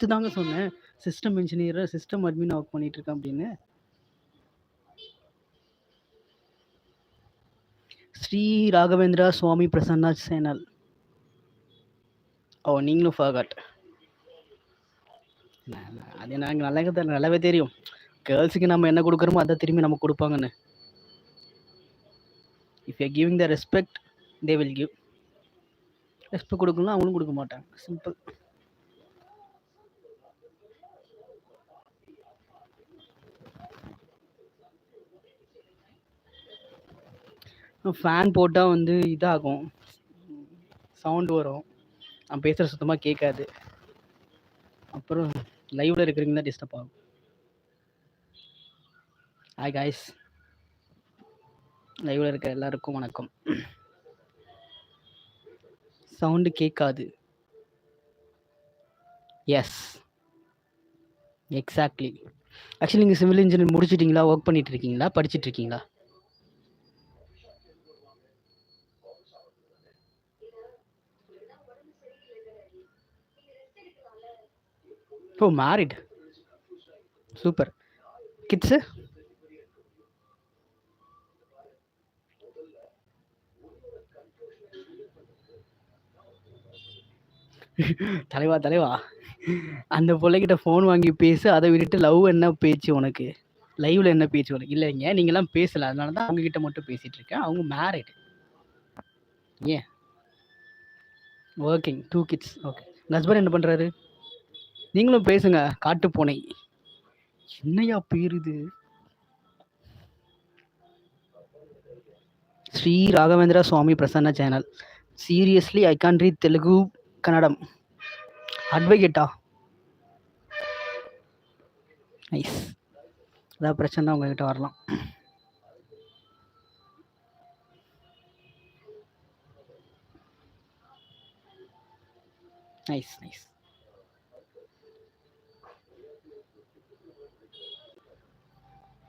நேத்து தாங்க சொன்னேன். சிஸ்டம் இன்ஜினியர், சிஸ்டம் அட்மினா ஒர்க் பண்ணிட்டு இருக்கேன் அப்படின்னு. ஸ்ரீ ராகவேந்திரா சுவாமி பிரசன்னா சேனல். ஓ, நீங்களும் ஃபர்காட். அது எனக்கு நல்லாவே தெரியும். கேர்ள்ஸுக்கு நம்ம என்ன கொடுக்குறோமோ அதை திரும்பி நமக்கு கொடுப்பாங்கன்னு. If you giving the respect, they will give. Respect கொடுக்கணும், அவங்களும் கொடுக்க மாட்டாங்க. சிம்பிள். ஃபேன் போட்டால் வந்து இதாகும், சவுண்டு வரும், நான் பேசுகிற சுத்தமாக கேட்காது. அப்புறம் லைவில் இருக்கிறீங்கன்னா டிஸ்டர்ப் ஆகும். ஹாய் காய்ஸ், லைவில் இருக்கிற எல்லாருக்கும் வணக்கம். சவுண்டு கேட்காது. Yes, exactly. ஆக்சுவலி நீங்கள் சிவில் இன்ஜினியர் முடிச்சிட்டிங்களா, ஒர்க் பண்ணிட்டு இருக்கீங்களா, படிச்சுட்டு இருக்கீங்களா? Oh, married. சூப்பர். கிட்ஸு? தலைவா, அந்த பிள்ளைகிட்ட ஃபோன் வாங்கி பேசு. அதை விட்டுட்டு லவ் என்ன பேச்சு உனக்கு, லைவ்ல என்ன பேச்சு உனக்கு? இல்லைங்க, நீங்களாம் பேசல, அதனால தான் அவங்ககிட்ட மட்டும் பேசிட்டு இருக்கேன். அவங்க மேரிட். ஏன் ஒர்க்கிங், 2 கிட்ஸ். ஓகே. ஹஸ்பண்ட் என்ன பண்ணுறாரு? நீங்களும் பேசுங்க. காட்டு பூனை என்னையா பேர் இது? Shri Raghavendra Swami Prasanna channel. Seriously I can read Telugu, Kannadam. அட்வொகேட்டா? நைஸ். ஏதாவது பிரச்சனை உங்ககிட்ட வரலாம். Nice nice.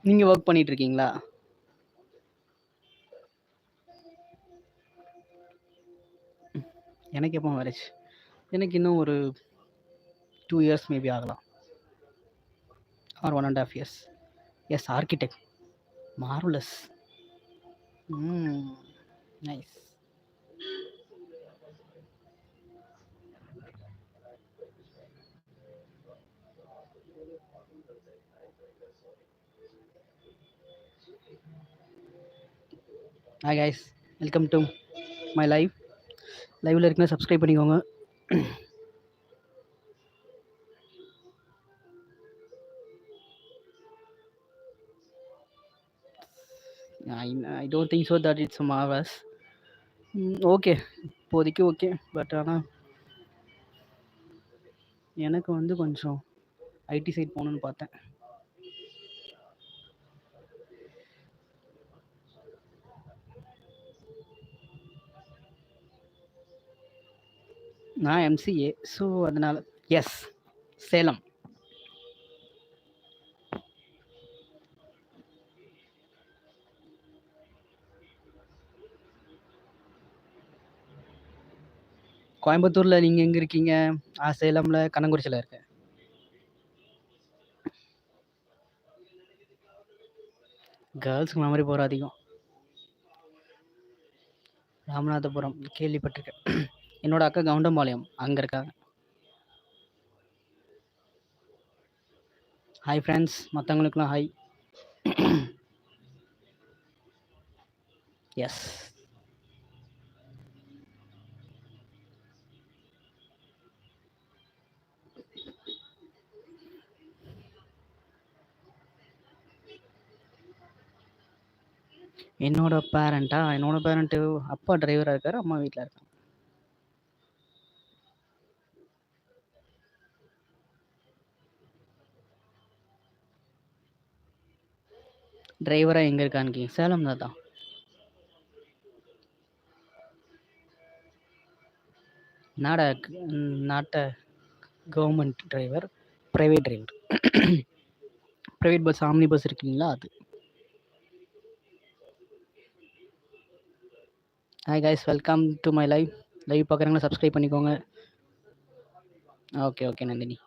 நீங்கள் ஒர்க் பண்ணிட்டு இருக்கீங்களா? எனக்கு எப்போ மேரேஜ்? எனக்கு இன்னும் ஒரு 2 இயர்ஸ் மேபி ஆகலாம், or 1.5 years. Yes, architect. Marvellous. Nice. Hi guys, welcome to my live. லைவில் இருக்குன்னா சப்ஸ்கிரைப் பண்ணிக்கோங்க. I don't think so that it's marvelous. Okay, இப்போதைக்கு ஓகே. பட் ஆனால் எனக்கு வந்து கொஞ்சம் ஐடி சைட் போகணுன்னு பார்த்தேன். நான் எம்சிஏ, ஸோ அதனால். எஸ், சேலம். கோயம்புத்தூரில் நீங்கள் எங்கே இருக்கீங்க? சேலமில் கண்ணங்குறிச்சியில் இருக்கேன். கேர்ள்ஸுக்கு மெமரி போகிற அதிகம். ராமநாதபுரம் கேள்விப்பட்டிருக்கேன். என்னோட அக்கா கவுண்டம்பாளையம் அங்கே இருக்காங்க. ஹாய் ஃப்ரெண்ட்ஸ், மற்றவங்களுக்குலாம் ஹாய். எஸ். என்னோட பேரண்ட்டு அப்பா டிரைவராக இருக்காரு, அம்மா வீட்டில் இருக்காங்க. டிரைவராக எங்கே இருக்கான்னு சேலம் தான். Not a government driver, private driver. Private bus, omni bus இருக்குங்களா, அது. Hi guys, welcome to my live. Live பார்க்குறவங்களா சப்ஸ்கிரைப் பண்ணிக்கோங்க. ஓகே நந்தினி.